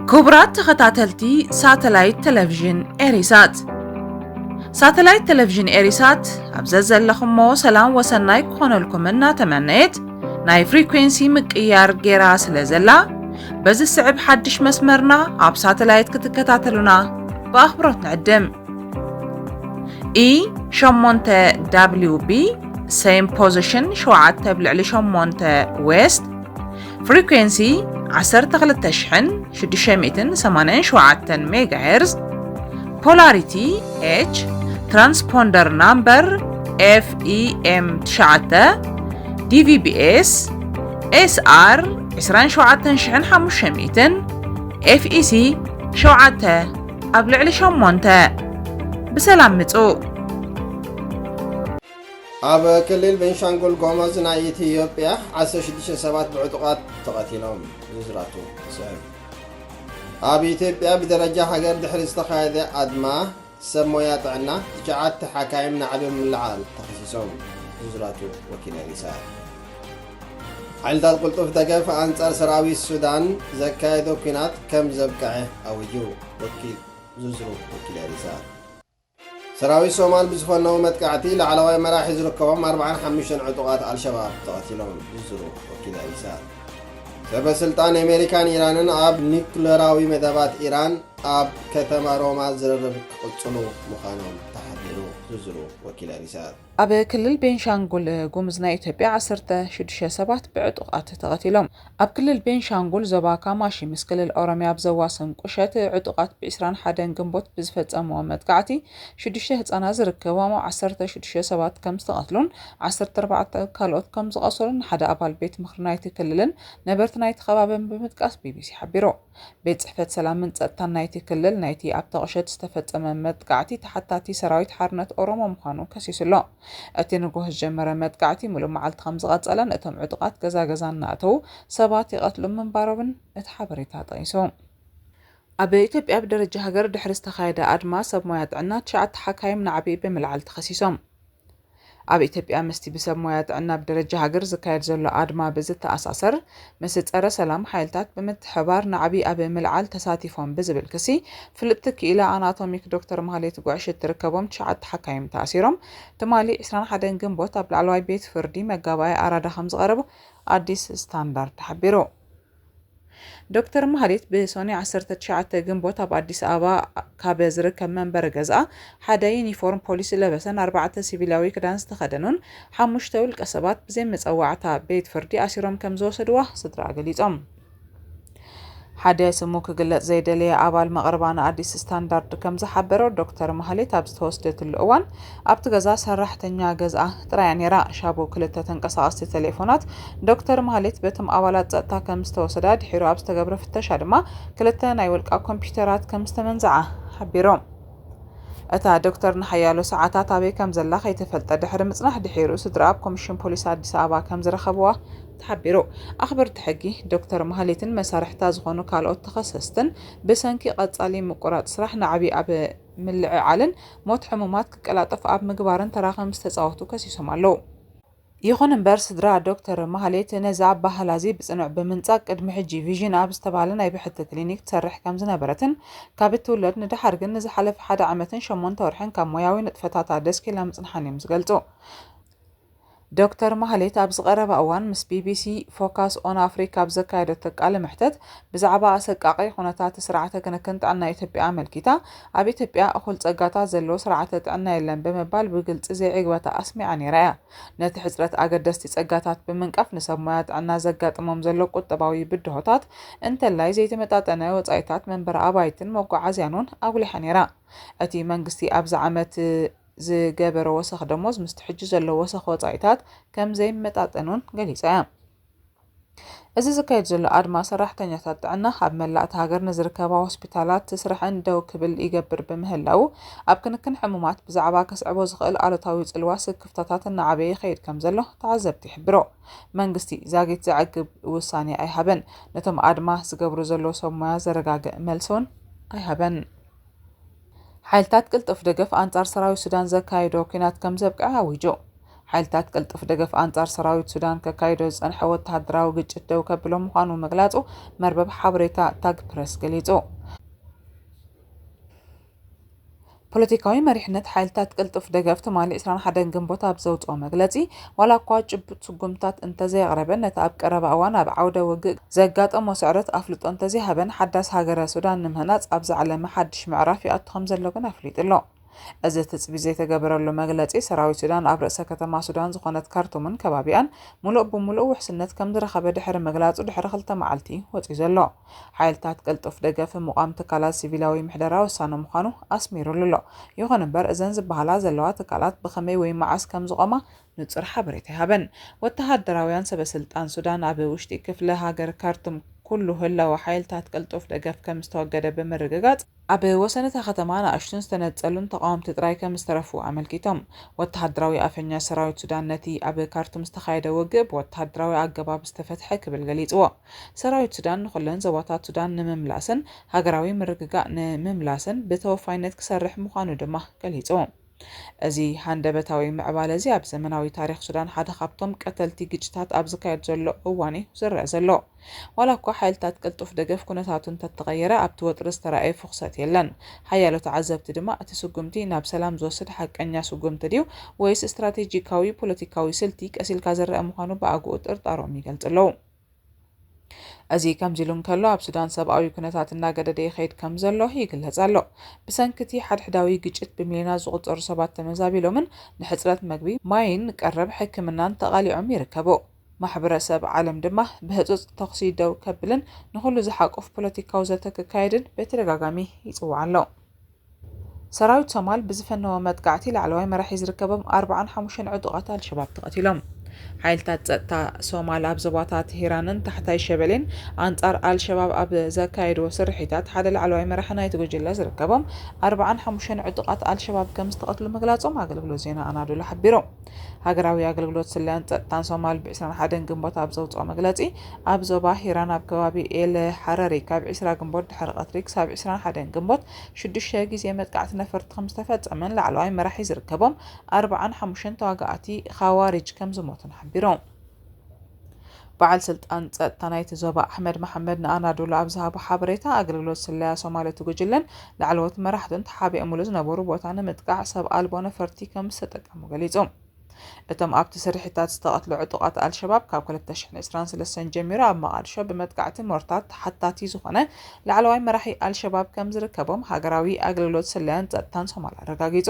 كبرات تخطاتلتي ساتلايت تلفزيون إريسات ساتلايت تلفزيون إريسات أبزز لكم سلام وسناي كون لكم إننا تمنيت ناي فريكوينسي مكيار جيراس لزلا بز السعب حدش مسمرنا أب ساتلايت كتكتاتلونا بأخبرات نعدم شمونتا WB same position شوعات تبلع لشمونتا ويست frequency 13 600 87 ميجا هرتز polarity H transponder number FEM 9 DVB-S SR 27500 FEC 7 أبلع لشمونتا بسلام متو أب كليل بنشانغول غومز ناي إثيوبيا 16 بعتقات تقاتلهم وزراته سهل أب إثيوبيا بدرجة حجر دحر استخاذ أدمى سمويات عنا جعت حكايم نعبي من العال تخصصهم وزراته وكيل رسالة عيلتات قلطوف دقف أنصار سراوي السودان زكايدو كينات كم زبكعه أو جو وكيل زوزرو وكيل رسالة سراوي الصومال بزخونو متقعتي لعلوي مراحز ركبهم 45 عطوات الشباب تقاتلهم زوزرو وكيل رسالة سبب سلطان أمريكان إيران أب نيكلراوي مدابات إيران أب كتما روما زررب قلصلو مخانهم تحذيرو زوزرو وكيل رسالة أب كلل بنشانغول غومزنا إثيوبيا 16 بعتقات تقاتلهم أب كلل بنشانغول زباكا ماشي مسكل الأوراميا بزواسن قشات عتقات بإسران حدن جنبوت بزفت أمو متقعتي 6 هتصانا زركبوامو 16 كم تقاتلون 14 كالوت كم زقاصلون حدا أبال بيت مخرنايت كللن نبرت نايت خبابن بمتقاس BBC حبيرو بيت صحفة سلام من تقطان نايت كلل نايتي أب تقشت استفت أمام متقعتي تحتاتي سراويت حارنت أورومو مخانو كسيسلو أتي نجوه الجمرة متقعتي ملو معلت 5 قتلن أتم عتقات جزا ناتو سبات يقتلون من باربن اتحبريتها طيسو أبي إثيوبيا بدرجة هجر دحر استخايدة أدما سب مويات عنا تشعت حكايم نعبي بملعل تخصيصهم أبي إثيوبيا مستي بسب مويات عنا بدرجة هجر زكايد زلو أدما بزت أساسر مسد أرى سلام حيلتات بمتحبار نعبي أبي ملعل تساتيفهم بزبل كسي فلبتك إلى أناتوميك دكتور مهالي تقوعش تركبهم تشعت حكايم تأثيرهم تمالي إسران حدن جنبوت أبل علواي بيت فردي مقابايا أرادة 5 غرب أديس ستاندرد حبيرو دكتور مهاليت بسوني 19 جنبوت أب أديس أبا كابزر كمان برجزة حدا يونيفورم بوليس لبسن 4 سيفيلاوي كدان استخدنون حمش تول كسبات بزين متقوعتها بيت فردي أسيرهم كم زو سدوه صدر عقليتهم حدا سموك قلت زي دليا أبال مغربانا أديس ستاندرد كم زحبرو دكتور مهاليت أبست هوستت الأوان أبت جزا سرحتنيا جزء ترى يعني را شابو كلتا تنقصاص تليفونات دكتور مهاليت بتم أولات زتا كم استوسداد حيرو أبست جبر في التشارما كلتا نايولك كمبيوترات كم استمنزعة حبيروم أتا دكتور نحيالو ساعات أبي كم زلا خيتفلت دحر مصنح دحيرو سدراب كوميشن بوليس أديس أبا كم زرخبوه تحبيرو أخبر تحقي دكتور مهاليتن مسارحتا زغونو كالوت تخصصتن بسنكي قصالي مقرات صراح نعبي أب ملع علن موت حمومات كقلاطف أب مقبارن تراخم استتصاوتو كسيسوم اللو يخون امبر سدرا دكتور مهاليت نزع بحلازي بصنع بمنطق قدم حجي فيجن اب استبالن اي بحته كلينيك تسرح كم زنبرتن كابت ولد ندحر جن زحلف حدا عمتن 8 ورحن كم موياوي نطفتاتا دسكي لمصنحاني مسغلطو دكتور مهاليت أبز غرب أوان مس BBC فوكاس أون أفريكا بزكايدو تقال محتت بزعبا أسقاقي خونتات سرعة كنت عنا إثيوبيا ملكيتا أبي إثيوبيا أخل تسقاطا زلو سرعة عنا يلن بمبال بقلت زي عقبتا أسمي عني رأي نتي حزرت أقدستي تسقاطات بمنقف نسب مويات عنا زقات أمام زلو قطباوي بدهوتات انت اللاي زي تمتات أنا وطايتات من برا أبايتن موقع عزيانون أولي حنيرا أتي منقستي أبز عمت زجبر وسخ دموز مستحجز اللي وسخ وطايتات كم زي متعطنون قليسا إذا زكايد زلو أدما سرحتن يتعطعنا حب ملأت هاجر نزركبا هوسبيتالات تسرح عنده كبل يقبر بمهلاو أبكنكن حمومات بزعبا كسعبو زغل على طاويز الواس كفتاتات النعبي خير كم زلو تعذبتي حبرو منقستي زاقيت زعقب وساني أي هبن نتم أدما زقبرو زلو سوما زرقاق ملسون أي هبن حالتات قلت أفدقف أنصار سراوي السودان زكايدو كينات كم زبقع هاويجو ሓይልታት ቅልጡፍ ደገፍ አንጻር ሰራዊት ሱዳን ከካይዶ ዝጸንሐ ወተሃደራዊ ግጭት ደው ከብሎም ምዃኑ መግላጹ መርበብ ሓበሬታ ታግ ፕረስ ገሊጹ። ፖለቲካዊ መሪሕነት ሓይልታት ቅልጡፍ ደገፍ ትማሊ 21 ግንቦት ኣብ ዘውፅኦ መግለጺ ዋላ እኳ ጭቡጥ ስጉምታት እንተዘይቕረበን ነቲ ኣብ ቀረባ እዋን ኣብ ዓውደ ውግእ ዘጋጠሞ ስዕረት ኣፍልጦ እንተዘይሃበን ሓዳስ ሃገረ ሱዳን ንምህናጽ ኣብ ዝዓለመ ሓድሽ ምዕራፍ ይኣቱ ከም ዘሎ ግን ኣፍሊጡ ኣሎ። እዚ ትጽቢት ዘይተገበረሉ መግለጺ ሰራዊት ሱዳን ኣብ ርእሰ ከተማ ሱዳን ዝኾነት ካርቱምን ከባቢኣን ሙሉእ ብሙሉእ ውሕስነት ከም ዝረኸበ ድሕሪ ምግላጹ ድሕሪ 2 መዓልቲ ወፂኡ ዘሎ። ሓይልታት ቅልጡፍ ደገፍ ምቋም ትካላት ሲቪላዊ ምሕደራ ወሳኒ ምዃኑ ኣስሚሩሉ ኣሎ። ይኹን እምበር እዘን ዝበሃላ ዘለዋ ትካላት ብኸመይ ወይ መዓስ ከም ዝቖማ ንጹር ሓበሬታ ይሃበን። ወተሃደራውያን ሰበስልጣን ሱዳን ኣብ ውሽጢ ክፍለ ሃገር ካርቱም ኩሉ ህላዊ ሓይልታት ቅልጡፍ ደገፍ ከም ዝተወገደ ብምርግጋጽ ኣብ ወሰነታ ከተማ ንኣሽቱን ዝተነጸሉን ተቃወምቲ ጥራይ ከም ዝተረፉ ኣመልኪቶም። ወተሃደራዊ ኣፈኛ ሰራዊት ሱዳን ነቲ ኣብ ካርቱም ዝተኻየደ ውግእ ብወተሃደራዊ ኣገባብ ዝተፈትሐ ክብል ገሊጽዎ። ሰራዊት ሱዳን ንኹለን ዞባታት ሱዳን ንምምላስን ሃገራዊ ምርግጋእ ንምምላስን ብተወፋይነት ክሰርሕ ምዃኑ ድማ ገሊጹ። እዚ ሃንደበታዊ ምዕባለ እዚ ኣብ ዘመናዊ ታሪክ ሱዳን ሓደ ካብቶም ቀተልቲ ግጭታት ኣብ ዝካየድ ዘሎ እዋን እዩ ዝረአ ዘሎ። ዋላ እኳ ሓይልታት ቅልጡፍ ደገፍ ኩነታቱ እንተተቐየረ ኣብቲ ወጥሪ ዝተረኣየ ፍኹሰት የለን። ሓያሎ ተዓዘብቲ ድማ እቲ ስጉምቲ ናብ ሰላም ዝወስድ ሓቀኛ ስጉምቲ ድዩ ወይስ ስትራቴጂካዊ ፖለቲካዊ ስልቲ ቀሲልካ ዝረአ ምዃኑ ብኣግኡ ጥርጣሮም ይገልጽ ኣለዉ። እዚ ከምዚ ኢሉ እንከሎ ኣብ ሱዳን ሰብኣዊ ኩነታት እናገደደ ይኸይድ ከም ዘሎ ይግለጽ ኣሎ። ብሰንኪቲ ሓድሕዳዊ ግጭት ብሚልዮናት ዝቑጸሩ ሰባት ተመዛቢሎምን ንሕፅረት መግቢ ማይን ቀረብ ሕክምናን ተቓሊዖም ይርከቡ። ማሕበረሰብ ዓለም ድማ ብህፁፅ ተኽሲ ደው ከብልን ንኹሉ ዝሓቁፍ ፖለቲካዊ ዘተ ክካየድን በተደጋጋሚ ይጽዋዕ ኣሎ። ሰራዊት ሶማል ብዝፈነወ መጥቃዕቲ ላዕለዋይ መራሒ ዝርከቦም 45 ዕጡቓት አልሸባብ ተቐቲሎም። ሓይልታት ጸጥታ ሶማል ኣብ ዞባታት ሂራንን ታሕታይ ሸበሌን አንጻር አልሸባብ ኣብ ዘካየድዎ ስርሒታት ሓደ ላዕለዋይ መራሒ ናይቲ ጉጅለ ዝርከቦም 45 ዕጡቓት አልሸባብ ከም ዝተቐትሉ ምግላጾም ኣገልግሎት ዜና ኣናዶሉ ሓቢሩ። ሃገራዊ ኣገልግሎት ስለላን ጸጥታን ሶማል ብ21 ግንቦት ኣብ ዘውፅኦ መግለጺ ኣብ ዞባ ሂራን ኣብ ከባቢ ኤል ሓረሪ ካብ 20 ግንቦት ድሕሪ ቀትሪ ክሳብ 21 ግንቦት 6 ግዜ መጥቃዕቲ ነፈርቲ ከም ዝተፈጸመን ላዕለዋይ መራሒ ዝርከቦም 45 ተዋጋእቲ ኻዋሪጅ ከም ዝሞቱን ሓቢሮም። በዓል ስልጣን ጸጥታ ናይቲ ዞባ ኣሕመድ መሐመድ ንኣናዶሉ ኣብ ዝሃቦ ሓበሬታ ኣገልግሎት ስለላ ሶማሌት ጉጅለን ላዕለዎት መራሕትን ተሓቢኦሙሉ ዝነበሩ ቦታ ንምጥቃዕ ሰብ ኣልቦ ነፈርቲ ከም ዝተጠቀሙ ገሊጾም። እቶም ኣብቲ ስርሒታት ዝተቐትሉ ዕጡቓት አልሸባብ ካብ 2023 ጀሚሩ ኣብ መቃዲሾ ብመጥቃዕቲ ሞርታት ተሓታቲ ዝኾነ ላዕለዋይ መራሒ አልሸባብ ከም ዝርከቦም ሃገራዊ ኣገልግሎት ስለላን ጸጥታን ሶማል ኣረጋጊጹ።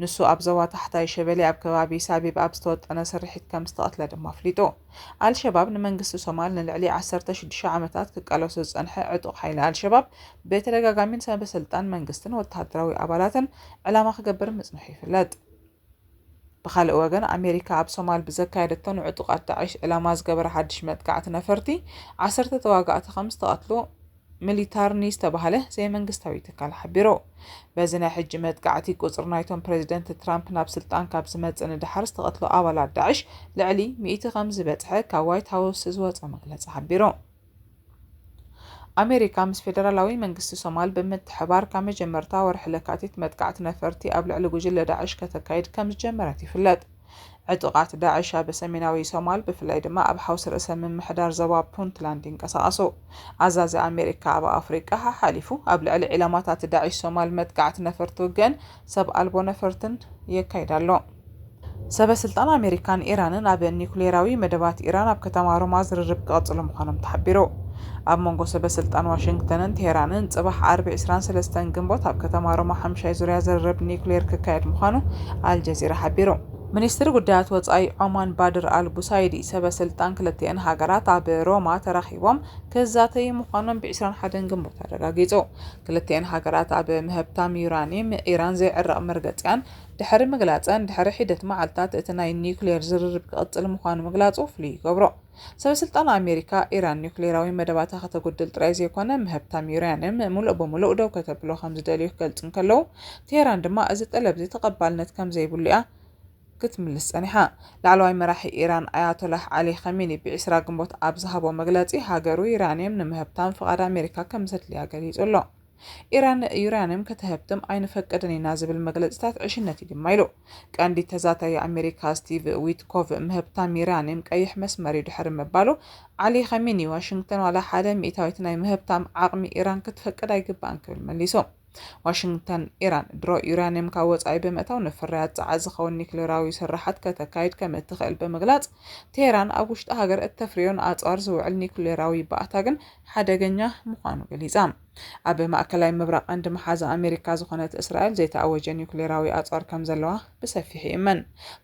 ንሱ ኣብ ዞባ ታሕታይ ሸበሌ ኣብ ከባቢ ሳቢብ ኣብ ዝተወጠነ ስርሒት ከም ዝተቐትለ ድማ ኣፍሊጡ። አልሸባብ ንመንግስቲ ሶማል ንልዕሊ 16 ዓመታት ክቃለሱ ዝጸንሐ ዕጡቕ ሓይሊ አልሸባብ በተደጋጋሚን ሰበስልጣን መንግስትን ወተሃደራዊ ኣባላትን ዕላማ ክገብር ምጽንሑ ይፍለጥ። ብኻልእ ወገን ኣሜሪካ ኣብ ሶማል ብዘካየደቶ ንዕጡቓት ዳዕሽ ዕላማ ዝገበረ ሓድሽ መጥቃዕቲ ነፈርቲ 10 ተዋጋእቲ ከም ዝተቐትሉ ሚሊታርኒ ዝተባህለ ዘይመንግስታዊ ትካል ሓቢሩ። በዚ ናይ ሕጂ መጥቃዕቲ ቁጽሪ ናይቶም ፕሬዚደንት ትራምፕ ናብ ስልጣን ካብ ዝመጽእ ንድሓር ዝተቐትሉ ኣባላት ዳዕሽ ልዕሊ 100 ከም ዝበጽሐ ካብ ዋይት ሃውስ ዝወፀ መግለጺ ሓቢሩ። ኣሜሪካ ምስ ፌደራላዊ መንግስቲ ሶማል ብምትሕባር ካብ መጀመርታ ወርሒ ለካቲት መጥቃዕቲ ነፈርቲ ኣብ ልዕሊ ጉጅለ ዳዕሽ ከተካይድ ከም ዝጀመረት ይፍለጥ። ዕጡቓት ዳዕሽ ኣብ ሰሜናዊ ሶማል ብፍላይ ድማ ኣብ ሓውሲ ርእሰ ምምሕዳር ዞባ ፑንትላንድ ይንቀሳቐሱ። ኣዛዚ ኣሜሪካ ኣብ ኣፍሪቃ ሓሊፉ ኣብ ልዕሊ ዒላማታት ዳዕሽ ሶማል መጥቃዕቲ ነፈርቲ ውግእን ሰብ ኣልቦ ነፈርትን የካይድ ኣሎ። ሰበስልጣን ኣሜሪካን ኢራንን ኣብ ኒኩሌራዊ መደባት ኢራን ኣብ ከተማ ሮማ ዝርርብ ክቐጽሉ ምዃኖም ተሓቢሩ። ኣብ መንጎ ሰበስልጣን ዋሽንግተንን ቴሄራንን ጽባሕ ዓርቢ 23 ግንቦት ኣብ ከተማ ሮማ ሓምሻይ ዙርያ ዝርርብ ኒኩሌር ክካየድ ምዃኑ አልጀዚራ ሓቢሩ። ሚኒስትሪ ጉዳያት ወጻኢ ኦማን ባድር አልቡሳይዲ ሰበስልጣን ክልቲአን ሃገራት ኣብ ሮማ ተራኺቦም ክዛተዩ ምዃኖም ብ21 ግንቦት ኣረጋጊጹ። ክልቲአን ሃገራት ኣብ ምህብታም ዩራኒየም ኢራን ዘይዕረቕ መርገጽያን ድሕሪ ምግላጸን ድሕሪ ሒደት መዓልታት እቲ ናይ ኒኩሌር ዝርርብ ክቕጽል ምዃኑ ምግላጹ ፍሉይ ይገብሮ። ሰበስልጣን ኣሜሪካ ኢራን ኒኩሌራዊ መደባታ ከተጎድል ጥራይ ዘይኮነ ምህብታም ዩራኒየም ሙሉእ ብሙሉእ ደው ከተብሎ ከም ዝደልዩ ክገልጽ እንከለዉ ቴሄራን ድማ እዚ ጠለብ ተቐባልነት ከም ዘይብሉ እያ ክትምልስ ጸኒሓ። ላዕለዋይ መራሒ ኢራን ኣያቶላህ ዓሊ ኸሜኒ ብ20 ግንቦት ኣብ ዝሃቦ መግለጺ ሃገሩ ዩራኒየም ንምህብታም ፍቓድ ኣሜሪካ ከም ዘድልያ ገሊጹ ኣሎ። ኢራን ዩራኒየም ከተህብትም ኣይንፈቅድን ኢና ዝብል መግለጽታት ዕሽነት ይድማይሉ ቀንዲ ተዛታይ ኣሜሪካ ስቲቭ ዊትኮቭ ምህብታም ዩራኒየም ቀይሕ መስመር ድሕሪ መባሉ ዓሊ ኸሜኒ ዋሽንግተን ዋላ ሓደ ሚእታዊት ናይ ምህብታም ዓቕሚ ኢራን ክትፈቅድ ኣይግባእን ክብል መሊሶም ዋሽንግተን ኢራን ድሮ ዩራኒየም ካብ ወጻኢ ብምእታው ንፍርያት ጸዓት ዝኸውን ኒክሌራዊ ስራሓት ከተካይድ ከም እትኽእል ብምግላጽ ቴህራን ኣብ ውሽጢ ሃገር እተፍርዮን ኣጽዋር ዝውዕል ኒክሌራዊ ባእታ ግን ሓደገኛ ምዃኑ ገሊጻ ኣብ ማእከላይ ምብራቕ ቀንዲ መሓዛ ኣሜሪካ ዝኾነት እስራኤል ዘይተኣወጀ ኒክሌራዊ ኣጽዋር ከም ዘለዋ ብሰፊሕ ይእመን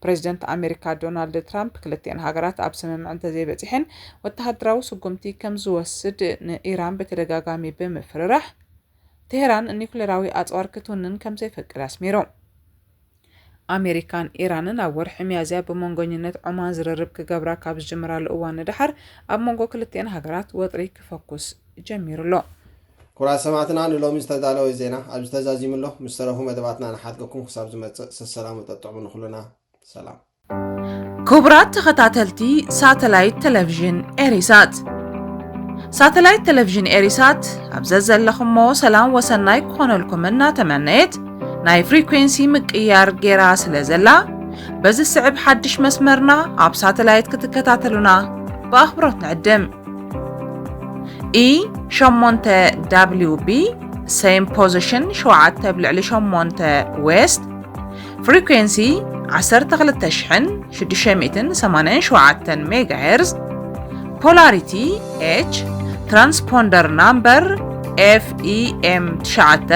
ፕሬዚደንት ኣሜሪካ ዶናልድ ትራምፕ ክልቲአን ሃገራት ኣብ ስምምዕ ዘይበጺሐን ወተሃደራዊ ስጉምቲ ከም ዝወስድ ንኢራን በተደጋጋሚ ብምፍርራሕ ቴህራን ኒክሌራዊ ኣጽዋር ክትውንን ከም ዘይፈቅድ ኣስሚሮም ኣሜሪካን ኢራንን ኣብ ወርሒ ሚያዝያ ብመንጎኝነት ዑማን ዝርርብ ክገብራ ካብ ዝጅምራሉ እዋን ድሓር ኣብ መንጎ ክልቲአን ሃገራት ወጥሪ ክፈኩስ ጀሚሩሎ ኩራት ሰማዕትና ንሎሚ ዝተዳለወ ዜና ኣብ ዝተዛዚሙሎ ምስ ተረፉ መደባትና ንሓትገኩም ክሳብ ዝመጽእ ሰላም ጥዕሙ ንኹሉና ሰላም ክቡራት ተኸታተልቲ ሳተላይት ቴሌቪዥን ኤሪሳት ሳተላይት ቴሌቪዥን ኤሪሳት ኣብዘ ዘለኹሞ ሰላም ወሰናይ ክኾነልኩም እናተመነየት ናይ ፍሪኩዌንሲ ምቅያር ጌራ ስለ ዘላ በዚ ስዕብ ሓድሽ መስመርና ኣብ ሳተላይት ክትከታተሉና በኣኽብሮት ንዕድም E8WB same position 7/8 west frequency 12687 MHz polarity H transponder number FEM9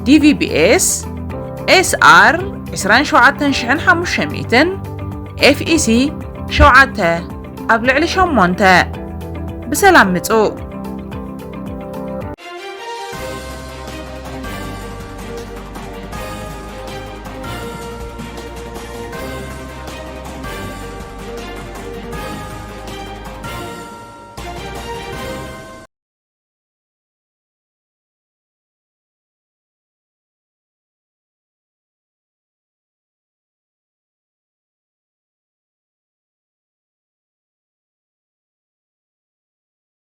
DVB-S SR 27500 FEC 7/8 بسلام متو